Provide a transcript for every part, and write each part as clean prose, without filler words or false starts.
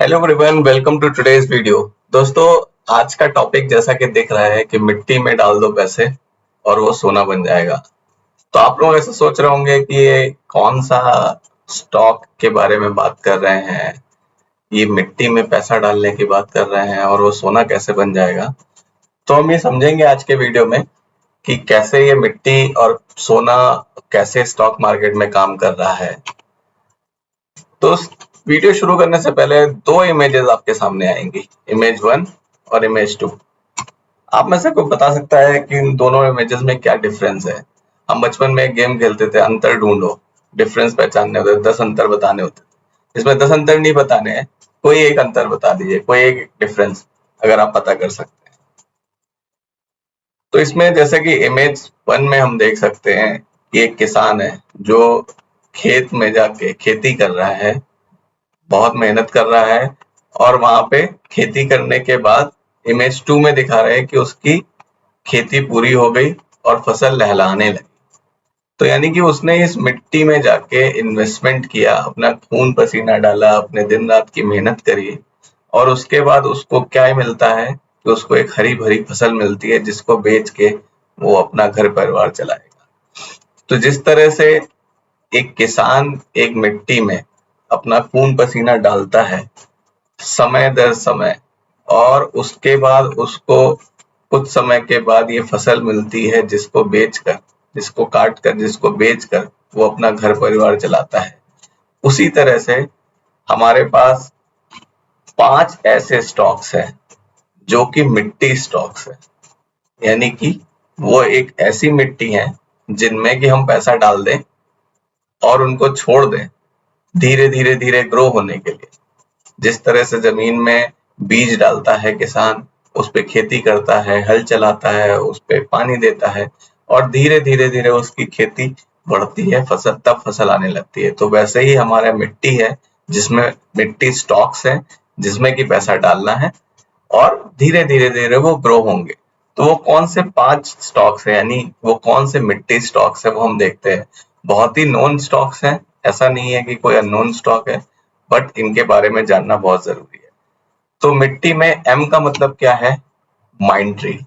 Hello everyone, welcome to today's video. दोस्तों, आज का टॉपिक जैसा कि दिख रहा है कि मिट्टी में डाल दो पैसे और वो सोना बन जाएगा। तो आप लोग ऐसे सोच रहे होंगे कि ये कौन सा स्टॉक के बारे में बात कर रहे हैं, ये मिट्टी में पैसा डालने की बात कर रहे हैं और वो सोना कैसे बन जाएगा। तो हम ये समझेंगे आज के वीडियो में कि कैसे ये मिट्टी और सोना कैसे स्टॉक मार्केट में काम कर रहा है। तो वीडियो शुरू करने से पहले दो इमेजेस आपके सामने आएंगी, इमेज 1 और इमेज 2। आप में से कोई बता सकता है कि इन दोनों इमेजेस में क्या डिफरेंस है? हम बचपन में एक गेम खेलते थे, अंतर ढूंढो, डिफरेंस पहचानने होते थे, 10 अंतर बताने होते थे। इसमें 10 अंतर नहीं बताने हैं, कोई एक अंतर बता दीजिए, कोई एक डिफरेंस अगर आप पता कर सकते हैं। तो इसमें जैसे कि इमेज 1 में हम देख सकते हैं कि एक किसान है जो खेत में जाके खेती कर रहा है, बहुत मेहनत कर रहा है और वहां पे खेती करने के बाद इमेज 2 में दिखा रहे हैं कि उसकी खेती पूरी हो गई और फसल लहलहाने लगी। तो यानी कि उसने इस मिट्टी में जाके इन्वेस्टमेंट किया, अपना खून पसीना डाला, अपने दिन रात की मेहनत करी और उसके बाद उसको क्या मिलता है कि उसको एक हरी भरी फसल मिलती है जिसको बेच के वो अपना घर परिवार चलाएगा। तो जिस तरह से एक किसान एक मिट्टी में अपना खून पसीना डालता है समय दर समय और उसके बाद उसको कुछ समय के बाद ये फसल मिलती है जिसको बेचकर, जिसको काट कर, जिसको बेचकर वो अपना घर परिवार चलाता है। उसी तरह से हमारे पास 5 ऐसे स्टॉक्स हैं जो कि मिट्टी स्टॉक्स है, यानी कि वो एक ऐसी मिट्टी है जिनमें कि हम पैसा डाल दें और उनको छोड़ दें धीरे धीरे धीरे ग्रो होने के लिए। जिस तरह से जमीन में बीज डालता है किसान, उस पे खेती करता है, हल चलाता है, उस पे पानी देता है और धीरे धीरे धीरे उसकी खेती बढ़ती है, फसल तब फसल आने लगती है। तो वैसे ही हमारा मिट्टी है जिसमें मिट्टी स्टॉक्स है जिसमें कि पैसा डालना है और धीरे धीरे धीरे वो ग्रो होंगे। तो वो कौन से 5 स्टॉक्स है, यानी वो कौन से मिट्टी स्टॉक्स है, वो हम देखते हैं। बहुत ही नोन स्टॉक्स हैं, ऐसा नहीं है कि कोई अननोन स्टॉक है, बट इनके बारे में जानना बहुत जरूरी है। तो मिट्टी में एम का मतलब क्या है? माइंडट्री,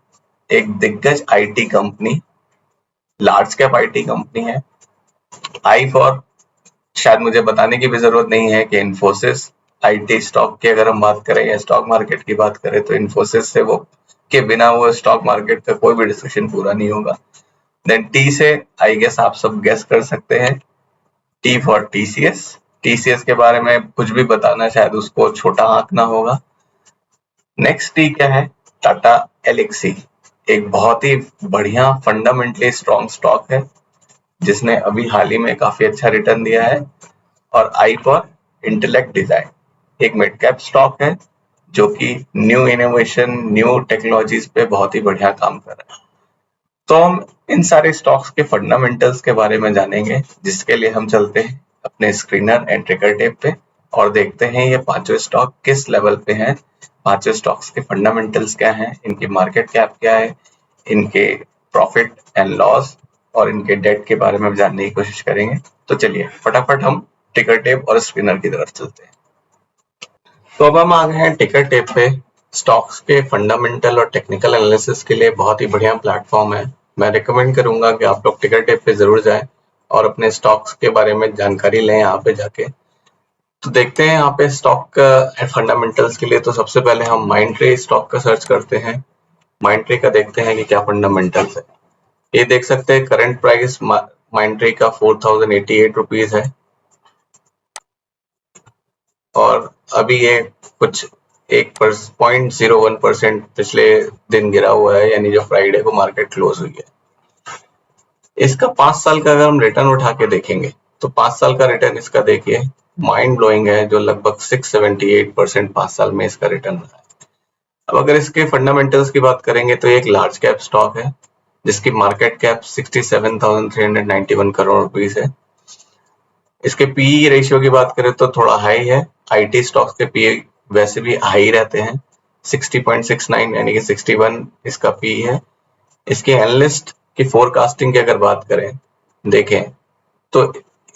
एक दिग्गज IT company, large cap IT company है। आई फॉर, शायद मुझे बताने की भी जरूरत नहीं है कि इन्फोसिस, आईटी स्टॉक की अगर हम बात करें या स्टॉक मार्केट की बात करें तो इन्फोसिस से वो के बिना वो स्टॉक मार्केट का कोई भी डिस्कशन पूरा नहीं होगा। देन टी से आई गेस आप सब गेस कर सकते हैं, टी फॉर टीसीएस। टीसीएस के बारे में कुछ भी बताना शायद उसको छोटा आंकना होगा। नेक्स्ट टी क्या है? टाटा एलिक्सी, एक बहुत ही बढ़िया फंडामेंटली स्ट्रॉन्ग स्टॉक है जिसने अभी हाल ही में काफी अच्छा रिटर्न दिया है। और आई फॉर इंटेलेक्ट डिजाइन, एक मिड कैप स्टॉक है जो कि न्यू इनोवेशन, न्यू टेक्नोलॉजीज पे बहुत ही बढ़िया काम कर रहा है। तो हम इन सारे स्टॉक्स के फंडामेंटल्स के बारे में जानेंगे, जिसके लिए हम चलते हैं अपने स्क्रीनर एंड ट्रिगर टेप पे और देखते हैं ये पांचों स्टॉक किस लेवल पे हैं, पांचों स्टॉक्स के फंडामेंटल्स क्या हैं, इनकी मार्केट कैप क्या है, इनके प्रॉफिट एंड लॉस और इनके डेट के बारे में जानने की कोशिश करेंगे। तो चलिए फटाफट हम टिकर टेप और स्क्रीनर की तरफ चलते हैं। तो अब हम आ गए हैं टिकर टेप पे। स्टॉक्स के फंडामेंटल और टेक्निकल एनालिसिस के लिए बहुत ही बढ़िया प्लेटफॉर्म है। मैं रिकमेंड करूंगा कि आप लोग टिकर टेप पे जरूर जाएं और अपने स्टॉक्स के बारे में जानकारी लें यहाँ पे जाके। तो देखते हैं यहाँ पे स्टॉक फंडामेंटल्स के लिए। तो सबसे पहले हम माइंडट्री स्टॉक का सर्च करते हैं। माइंडट्री का देखते हैं कि क्या फंडामेंटल्स है। ये देख सकते हैं करंट प्राइस माइंडट्री का 4088 रुपीज है और अभी ये कुछ 1.01% पिछले दिन गिरा हुआ है, यानी जो फ्राइडे को मार्केट क्लोज हुई है। इसका 5 साल का अगर हम रिटर्न उठा के देखेंगे तो 5 साल का रिटर्न इसका देखिए माइंड ब्लोइंग है, जो लगभग 678% 5 साल में इसका रिटर्न रहा है। अब अगर इसके फंडामेंटल्स की बात करेंगे तो एक लार्ज कैप स्टॉक है जिसकी मार्केट कैप 67,391 करोड़ रुपीस है। इसके पीई रेशियो की बात करें तो थोड़ा हाई है। आईटी स्टॉक्स के पीई वैसे भी हाई रहते हैं, 60.69 यानी कि 61 इसका पीई है। इसके एनालिस्ट की फोरकास्टिंग की अगर बात करें देखें तो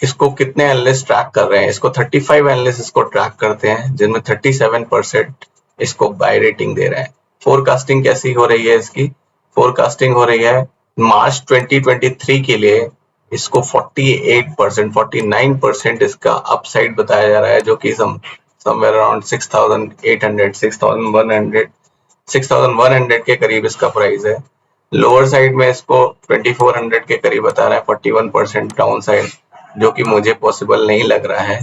इसको कितने एनालिस्ट ट्रैक कर रहे हैं, इसको 35 एनालिस्ट इसको ट्रैक करते हैं, जिनमें 37% इसको बाय रेटिंग दे रहे हैं। फोरकास्टिंग कैसी हो रही है इसकी? फोरकास्टिंग हो रही है मार्च 2023 के लिए इसको 48%, 49% इसका अपसाइड बताया जा रहा है, जो कि समवेयर अराउंड 6,800, 6,100, 6,100 के करीब इसका प्राइस है। लोअर साइड में इसको 2,400 के करीब बता रहा है, 41% डाउन साइड, जो कि मुझे पॉसिबल नहीं लग रहा है।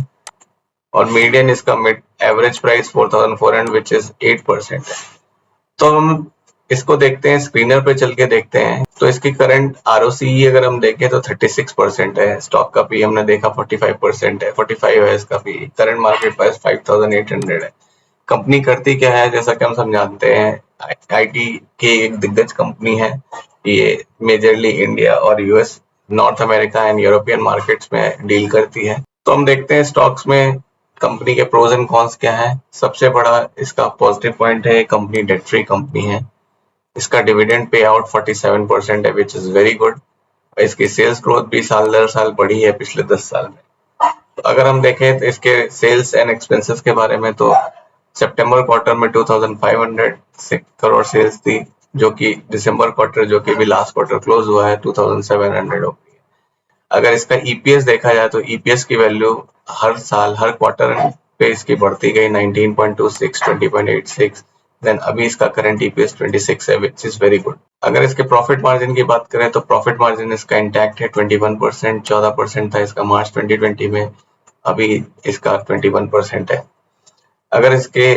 और मीडियन इसका mid average price 4,400 which is 8% है। तो हम इसको देखते हैं, स्क्रीनर पे चल के देखते हैं। तो इसकी करंट आरओसीई अगर हम देखें तो 36% है। स्टॉक का पी हमने देखा 45% है, 45 है इसका पी। करंट मार्केट प्राइस 5,800 है। कंपनी करती क्या है, जैसा कि हम सब जानते हैं, आईटी की एक दिग्गज कंपनी है। ये मेजरली इंडिया और US, north America and European markets में डील करती है। तो हम देखते हैं स्टॉक्स में कंपनी के प्रोज एंड कॉन्स क्या है। सबसे बड़ा इसका पॉजिटिव पॉइंट है, कंपनी डेट फ्री कंपनी है। इसका डिविडेंड पे आउट 47% है, विच इज वेरी गुड। इसकी सेल्स ग्रोथ भी साल दर साल बढ़ी है पिछले 10 साल में। तो अगर हम देखें तो इसके सेल्स एंड एक्सपेंसेस के बारे में, तो सितंबर क्वार्टर में 2,500 करोड़ सेल्स थी, जो कि दिसंबर क्वार्टर, जो कि भी लास्ट क्वार्टर क्लोज हुआ है, 2,700 हो गई है। अगर इसका ईपीएस देखा जाए तो ईपीएस की वैल्यू हर साल हर क्वार्टर पे इसकी बढ़ती गई, 19.26, 20.86, देन अभी इसका करंट ईपीएस 26 है, विच इज वेरी गुड। अगर इसके प्रॉफिट मार्जिन की बात करें तो प्रॉफिट मार्जिन इसका इंटैक्ट है 21%, 14% था इसका मार्च 2020 में, अभी इसका 21% है। अगर इसके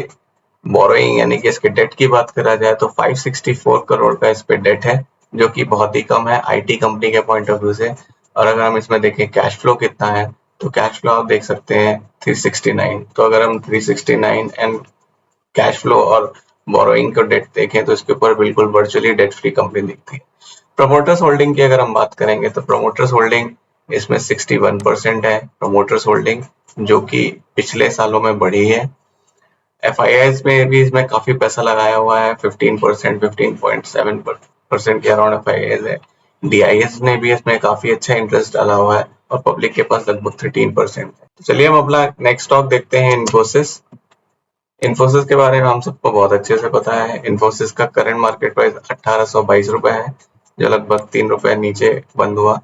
बोरोइंग यानी कि इसके डेट की बात करा जाए तो 564 करोड़ का इस पे डेट है, जो कि बहुत ही कम है आईटी कंपनी के पॉइंट ऑफ व्यू से। और अगर हम इसमें देखें कैश फ्लो कितना है, तो कैश फ्लो आप देख सकते हैं 369। तो अगर हम 369 एंड कैश फ्लो और बोरोइंग को डेट देखें तो इसके ऊपर बिल्कुल वर्चुअली डेट फ्री कंपनी दिखती है। प्रमोटर्स होल्डिंग की अगर हम बात करेंगे तो प्रमोटर्स होल्डिंग इसमें 61% है प्रमोटर्स होल्डिंग, जो कि पिछले सालों में बढ़ी है। एफआईआईज में भी इसमें काफी पैसा लगाया हुआ है, 15%, 15.7% के अराउंड एफआईआईज है। डीआईएस ने भी इसमें काफी अच्छा इंटरेस्ट डाला हुआ है और पब्लिक के पास लगभग 13% है। तो चलिए हम अपना नेक्स्ट स्टॉक देखते हैं, इन्फोसिस। इन्फोसिस के बारे में हम सबको बहुत अच्छे से पता है। इन्फोसिस का करंट मार्केट प्राइस 1822 रुपए है, जो लगभग 3 रुपए नीचे बंद हुआ।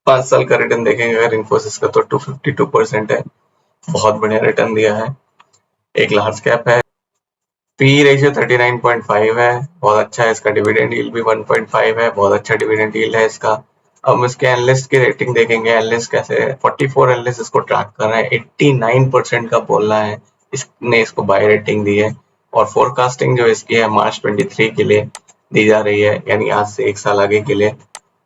5 साल का रिटर्न देखेंगे अगर इन्फोसिस का तो 252% है, बहुत बढ़िया रिटर्न दिया है। एक लार्ज कैप है, पी रेशियो 39.5 है, बहुत अच्छा है। इसका डिविडेंड यील्ड भी 1.5 है, बहुत अच्छा डिविडेंड यील्ड है इसका। अब इसके एनालिस्ट की रेटिंग देखेंगे, एनालिस्ट कैसे है। 44 एनालिस्ट इसको ट्रैक कर रहे हैं, 89% का बोलना है इसने इसको बाय रेटिंग दी है। और फोरकास्टिंग जो इसकी है मार्च 23 के लिए दी जा रही है, यानी आज से 1 साल आगे के लिए।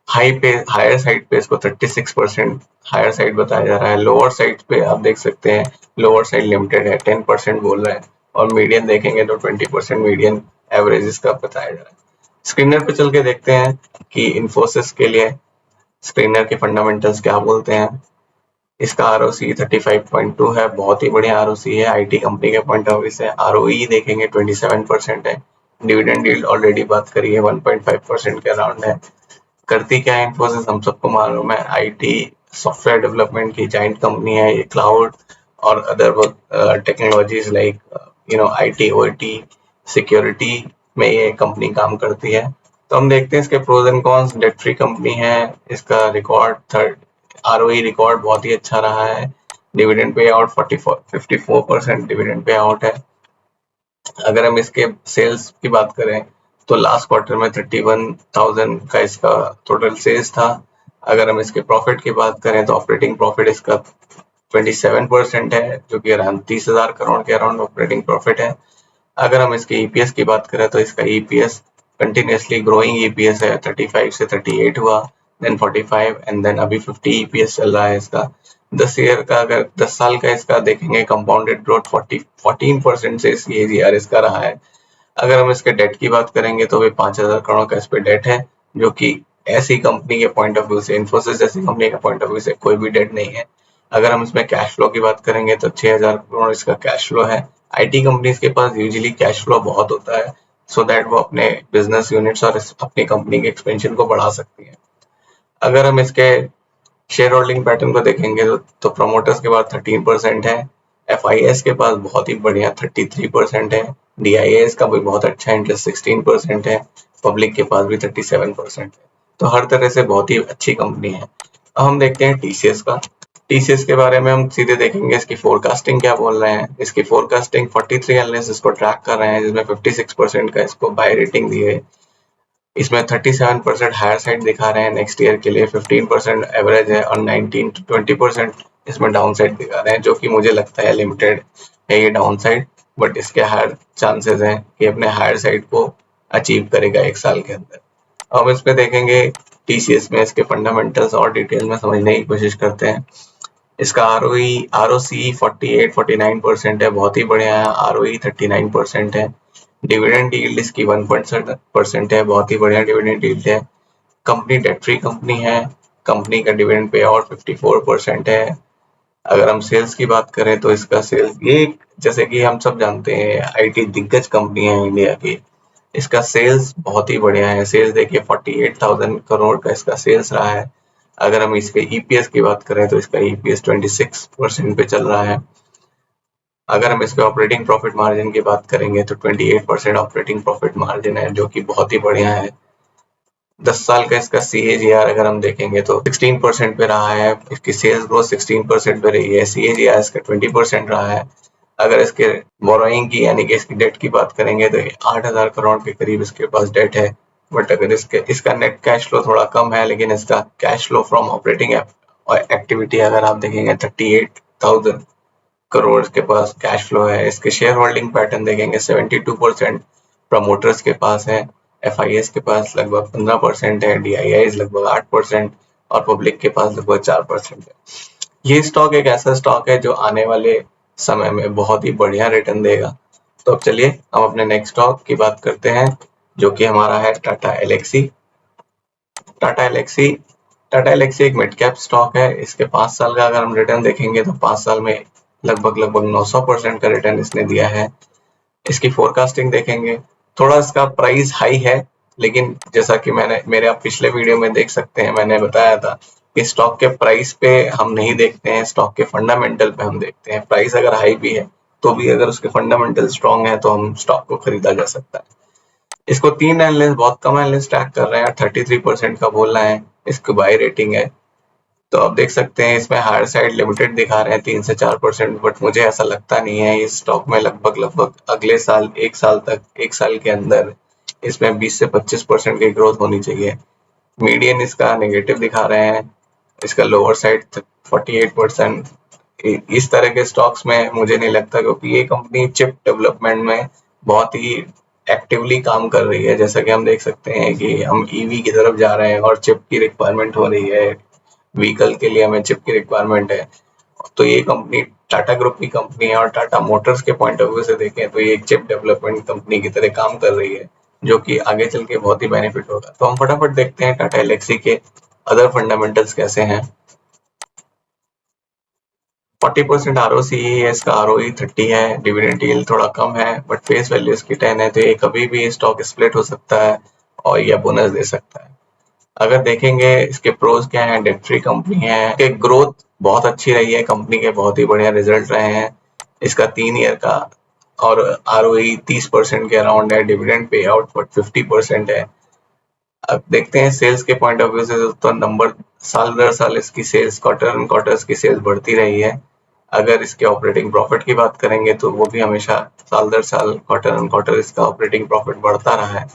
हायर साइड पे इसको 36% हायर साइड बताया जा रहा है। लोअर साइड पे आप देख सकते हैं, लोअर साइड लिमिटेड है, 10% बोल रहा है। और मीडियन देखेंगे तो 20% मीडियन एवरेज इसका बताया जा रहा है। स्क्रीनर पे चल के देखते हैं कि इन्फोसिस के लिए स्क्रीनर के फंडामेंटल्स क्या बोलते हैं। इसका आरओसी 35.2 है, बहुत ही बढ़िया आरओसी है आईटी कंपनी के पॉइंट ऑफ व्यू से। आरओई देखेंगे 27% है। डिविडेंड यील्ड ऑलरेडी बात करी है, 1.5% के अराउंड है। करती क्या है इन्फोसिस, हम सबको मालूम है, आईटी सॉफ्टवेयर डेवलपमेंट की जाइंट कंपनी है ये। क्लाउड और other technologies like IT, OT, security में ये कंपनी काम करती है। तो हम देखते हैं इसके pros and cons. Debt free company है, इसका रिकॉर्ड थर्ड आरओई रिकॉर्ड बहुत ही अच्छा रहा है। Dividend pay out 54% dividend pay out है। अगर हम इसके सेल्स की बात करें तो लास्ट क्वार्टर में 31,000 का इसका टोटल सेल्स था। अगर हम इसके प्रॉफिट की बात करें तो ऑपरेटिंग प्रॉफिट इसका 27% है, जो कि अराउंड 30,000 करोड़ के अराउंड ऑपरेटिंग प्रॉफिट है। अगर हम इसके ईपीएस की बात करें तो इसका ईपीएस कंटिन्यूसली ग्रोइंग ईपीएस है, 35 से 38 हुआ, देन 45 एंड देन अभी 50 ईपीएस चल रहा है इसका। 10 ईयर का अगर 10 साल का इसका देखेंगे कंपाउंडेड ग्रोथ 14% से सीएजीआर इसका रहा है। अगर हम इसके डेट की बात करेंगे तो भी 5,000 करोड़ का इस पे डेट है, जो कि ऐसी कंपनी के पॉइंट ऑफ व्यू से, इन्फोसिस जैसी कंपनी के पॉइंट ऑफ व्यू से कोई भी डेट नहीं है। अगर हम इसमें कैश फ्लो की बात करेंगे तो 6,000 करोड़ इसका कैश फ्लो है। आईटी कंपनीज के पास यूजुअली कैश फ्लो बहुत होता है, सो दैट वो अपने बिजनेस यूनिट्स और अपनी कंपनी के एक्सपेंशन को बढ़ा सकती है। अगर हम इसके शेयर होल्डिंग पैटर्न को देखेंगे तो प्रमोटर्स के पास 13% है, FIS के पास बहुत ही बढ़िया 33% है, DIAS का भी बहुत अच्छा इंटरेस्ट 16% है, पब्लिक के पास भी 37% है। तो हर तरह से बहुत ही अच्छी कंपनी है। अब हम देखते हैं TCS का। TCS के बारे में हम सीधे देखेंगे इसकी फोरकास्टिंग क्या बोल रहे हैं। इसकी फोरकास्टिंग 43 एनालिस्ट इसको ट्रैक कर रहे हैं, जिसमें 56% का इसको बाय रेटिंग दी है। इसमें 37% हायर साइड दिखा रहे हैं नेक्स्ट ईयर के लिए, 15% एवरेज है, और 19 to 20% इसमें डाउन साइड दिखा रहे हैं, जो कि मुझे लगता है लिमिटेड है ये डाउन साइड, बट इसके हायर चांसेस हैं कि अपने हायर साइड को अचीव करेगा 1 साल के अंदर। अब इस पे देखेंगे TCS में इसके फंडामेंटल्स और डिटेल में समझने की कोशिश करते हैं। इसका ROC 48-49% है, बहुत ही बढ़िया है। ROE 39% है। डिविडेंड यील्ड इसकी 1% है, बहुत ही बढ़िया डिविडेंड यील्ड है। कंपनी डेट फ्री कंपनी है। कंपनी का डिविडेंड पे आउट 54% है। अगर हम सेल्स की बात करें तो इसका सेल्स ये जैसे कि हम सब जानते हैं IT दिग्गज कंपनी है इंडिया की, इसका सेल्स बहुत ही बढ़िया है। सेल्स देखिए 48,000 करोड़ का इसका सेल्स रहा है। अगर हम इसके EPS की बात करें तो इसका EPS 26% पे चल रहा है। अगर हम इसके ऑपरेटिंग प्रॉफिट मार्जिन की बात करेंगे तो 28% ऑपरेटिंग प्रॉफिट मार्जिन है, जो कि बहुत ही बढ़िया है। 10 साल का इसका CAGR अगर हम देखेंगे तो 16% पे रहा है। इसकी सेल्स ग्रोथ 16% पे रही है। CAGR इसका 20% रहा है। अगर इसके बोरोइंग की यानी कि इसकी डेट की बात करेंगे तो 8,000 करोड़ के करीब इसके पास डेट है। बट अगर इसका नेट कैश फ्लो थोड़ा कम है, लेकिन इसका cash flow from operating activity अगर आप देखेंगे 38,000 करोड़ के पास कैश फ्लो है। इसके शेयर होल्डिंग पैटर्न देखेंगे 72% प्रमोटर्स के पास है, FIS के पास लगभग 15% है, DIIs लगभग 8% और पब्लिक के पास लगभग 4% है। ये स्टॉक एक ऐसा स्टॉक है जो आने वाले समय में बहुत ही बढ़िया रिटर्न देगा। तो अब चलिए हम अपने नेक्स्ट स्टॉक की बात करते हैं, जो कि हमारा है Tata Elxsi. Tata Elxsi Tata Elxsi एक मिड कैप स्टॉक है। इसके 5 साल का अगर हम रिटर्न देखेंगे तो 5 साल में लगभग 900% का रिटर्न इसने दिया है। इसकी फोरकास्टिंग देखेंगे, थोड़ा इसका प्राइस हाई है, लेकिन जैसा कि मैंने मेरे आप पिछले वीडियो में देख सकते हैं, मैंने बताया था कि स्टॉक के प्राइस पे हम नहीं देखते हैं, स्टॉक के फंडामेंटल पे हम देखते हैं। प्राइस अगर हाई भी है तो भी अगर उसके फंडामेंटल स्ट्रॉन्ग है तो हम स्टॉक को खरीदा जा सकता है। इसको 3 एनालिस्ट बहुत कम एनालिस्ट ट्रैक कर रहे हैं, 33% का बोलना है इसको बाय रेटिंग है। तो आप देख सकते हैं इसमें हायर साइड लिमिटेड दिखा रहे हैं 3 से 4%, बट मुझे ऐसा लगता नहीं है। इस स्टॉक में लगभग अगले साल 1 साल के अंदर इसमें 20 से 25% की ग्रोथ होनी चाहिए। मीडियन इसका नेगेटिव दिखा रहे हैं, इसका लोअर साइड 48%। इस तरह के स्टॉक्स में मुझे नहीं लगता, क्योंकि ये कंपनी चिप डेवलपमेंट में बहुत ही एक्टिवली काम कर रही है। जैसा कि हम देख सकते हैं कि हम EV की तरफ जा रहे हैं और चिप की रिक्वायरमेंट हो रही है, व्हीकल के लिए हमें चिप की रिक्वायरमेंट है। तो ये कंपनी टाटा ग्रुप की कंपनी है, और टाटा मोटर्स के पॉइंट ऑफ व्यू से देखें तो ये एक चिप डेवलपमेंट कंपनी की तरह काम कर रही है, जो कि आगे चल के बहुत ही बेनिफिट होगा। तो हम फटाफट देखते हैं टाटा एलेक्सी के अदर फंडामेंटल्स कैसे हैं। 40% ROCE है, इसका ROE 30 है, डिविडेंड यील्ड थोड़ा कम है, बट फेस वैल्यू इसकी 10 है, तो ये कभी भी स्टॉक स्प्लिट हो सकता है और यह बोनस दे सकता है। अगर देखेंगे इसके प्रोज क्या हैं, डेट फ्री कंपनी है, इसके ग्रोथ बहुत अच्छी रही है, कंपनी के बहुत ही बढ़िया रिजल्ट रहे हैं। इसका 3 ईयर का और ROE 30% के अराउंड है, डिविडेंड पे आउट 50% है। अब देखते हैं सेल्स के पॉइंट ऑफ व्यू से, तो नंबर साल दर साल इसकी सेल्स क्वार्टर एंड क्वार्टर्स की सेल्स बढ़ती रही है। अगर इसके ऑपरेटिंग प्रॉफिट की बात करेंगे तो वो भी हमेशा साल दर साल क्वार्टर एंड क्वार्टर इसका ऑपरेटिंग प्रॉफिट बढ़ता रहा है।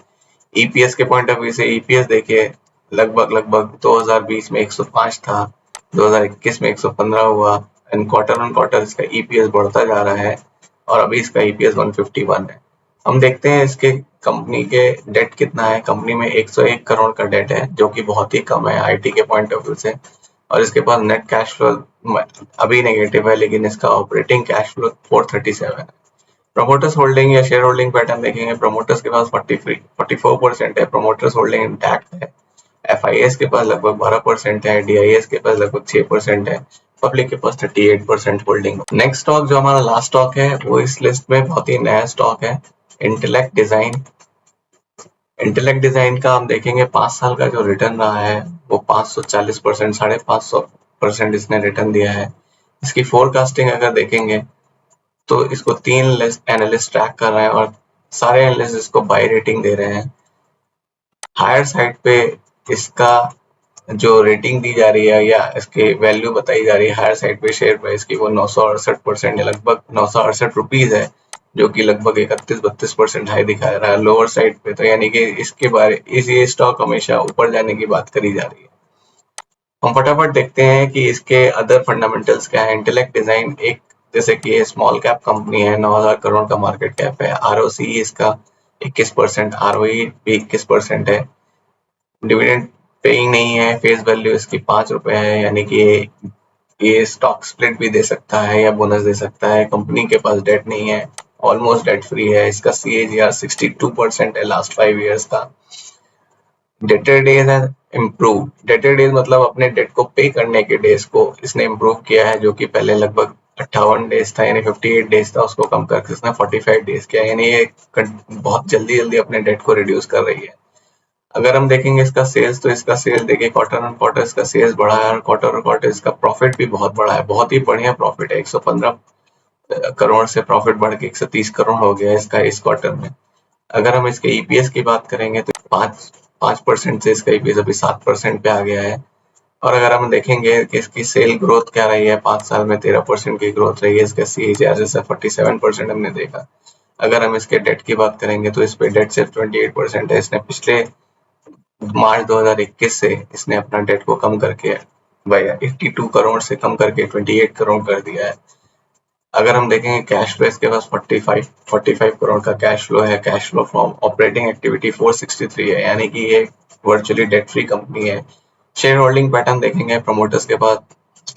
EPS के पॉइंट ऑफ व्यू से EPS देखिए, लगभग 2020 में 105 था, 2021 में 115 हुआ, एंड क्वार्टर ऑन क्वार्टर इसका EPS बढ़ता जा रहा है, और अभी इसका EPS 151 है। हम देखते हैं इसके कंपनी के डेट कितना है। कंपनी में 101 करोड़ का डेट है, जो कि बहुत ही कम है IT के पॉइंट ऑफ व्यू से, और इसके पास नेट कैश फ्लो अभी नेगेटिव है, लेकिन इसका ऑपरेटिंग कैश फ्लो 437 है। प्रमोटर्स होल्डिंग या शेयर होल्डिंग पैटर्न देखेंगे, प्रमोटर्स के पास 44% है, प्रमोटर्स होल्डिंग इंटैक्ट है। FIS के पास लगभग 12% है, DIS के पास लगभग 6% है, पब्लिक के पास 38% होल्डिंग। नेक्स्ट स्टॉक जो हमारा लास्ट स्टॉक है वो इस लिस्ट में बहुत ही नया स्टॉक है, इंटेलेक्ट डिजाइन। इंटेलेक्ट डिजाइन का हम देखेंगे 5 साल का जो रिटर्न रहा है वो 540%, 550 8% इसने रिटर्न दिया है। इसकी फोरकास्टिंग अगर देखेंगे तो इसको 3 एनालिस्ट ट्रैक कर रहे हैं और सारे एनालिस्ट इसको बाय रेटिंग दे रहे हैं। हायर साइड पे इसका जो रेटिंग दी जा रही है या इसकी वैल्यू बताई जा रही है हायर साइड पे शेयर प्राइस की, वो 968% या लगभग 968 रुपीज है, जो कि लगभग 31-32% हाई दिखा रहा है लोअर साइड पे। तो यानी कि इसके बारे ये स्टॉक हमेशा ऊपर जाने की बात करी जा रही है। हम फटाफट देखते हैं कि इसके अदर फंडामेंटल्स क्या है। इंटेलेक्ट डिजाइन एक, जैसे कि ये स्मॉल कैप कंपनी है, 9,000 करोड़ का मार्केट कैप है, ROCE इसका 21%, ROE भी 21% है, डिविडेंड पेइंग नहीं है, फेस वैल्यू इसकी 5 रुपए है, यानी कि ये स्टॉक स्प्लिट भी दे सकता है या बोनस दे सकता है। कंपनी के पास डेट नहीं है, ऑलमोस्ट डेट फ्री है। इसका CAGR 62% है लास्ट 5 इयर्स का। डेटर डेज है इम्प्रूव, डेटर डेज मतलब अपने डेट को पे करने के डेज को इसने इम्प्रूव किया है, जो कि पहले लगभग 58 डेज था यानी 58 डेज था, उसको कम करके इसने 45 डेज किया, यानी ये बहुत जल्दी जल्दी अपने डेट को रिड्यूस कर रही है। अगर हम देखेंगे इसका सेल्स, तो इसका सेल्स देखिए क्वार्टर ऑन क्वार्टर इसका सेल्स बढ़ा है और क्वार्टर ऑन क्वार्टर इसका प्रॉफिट भी बहुत बड़ा है, बहुत ही बढ़िया प्रॉफिट है। 115 करोड़ से प्रॉफिट बढ़ के 130 करोड़ हो गया इसका इस क्वार्टर में। अगर हम इसके EPS की बात करेंगे तो 5% से इसका EPS अभी 7% पे आ गया है। और अगर हम देखेंगे कि इसकी सेल ग्रोथ क्या रही है, 5 साल में 13% की ग्रोथ रही है। इसका CAGR जैसा 47% हमने देखा। अगर हम इसके डेट की बात करेंगे तो इस पे डेट सिर्फ 28% है। इसने पिछले मार्च 2021 से इसने अपना डेट को कम करके 82 करोड़ से कम करके 28 करोड़ कर दिया है। अगर हम देखेंगे कैश फ्लो, इसके पास 45 करोड़ का कैश फ्लो है। Cash flow from operating activity 463 है, यानी कि ये वर्चुअली डेट फ्री कंपनी है। शेयर होल्डिंग पैटर्न देखेंगे, प्रमोटर्स के पास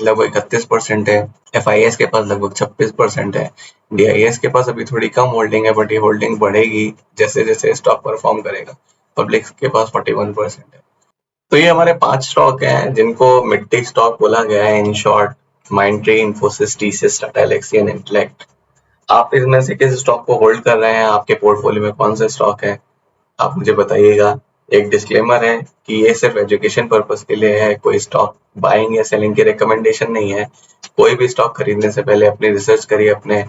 लगभग 31% है, FIS के पास लगभग 26% है, DIS के पास अभी थोड़ी कम होल्डिंग है, बट ये होल्डिंग बढ़ेगी जैसे जैसे स्टॉक परफॉर्म करेगा। पब्लिक के पास 41% है। तो ये हमारे 5 स्टॉक हैं जिनको मिड स्टॉक बोला गया है, in short Mindtree, Infosys, TCS, Tata Elxsi and intellect. आप इसमें से किस स्टॉक को होल्ड कर रहे हैं, आपके पोर्टफोलियो में कौन से स्टॉक है, आप मुझे बताइएगा। एक डिस्क्लेमर है कि ये सिर्फ एजुकेशन पर्पस के लिए है, कोई स्टॉक बाइंग या सेलिंग की रिकमेंडेशन नहीं है। कोई भी स्टॉक खरीदने से पहले अपनी रिसर्च करिए, अपने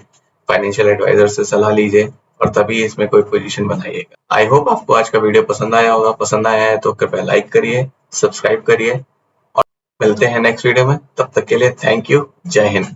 फाइनेंशियल एडवाइजर से सलाह लीजिए और तभी इसमें कोई पोजीशन बनाइएगा। आई होप आपको आज का वीडियो पसंद आया होगा। पसंद आया है तो कृपया लाइक करिए, सब्सक्राइब करिए और मिलते हैं नेक्स्ट वीडियो में। तब तक के लिए थैंक यू। जय हिंद।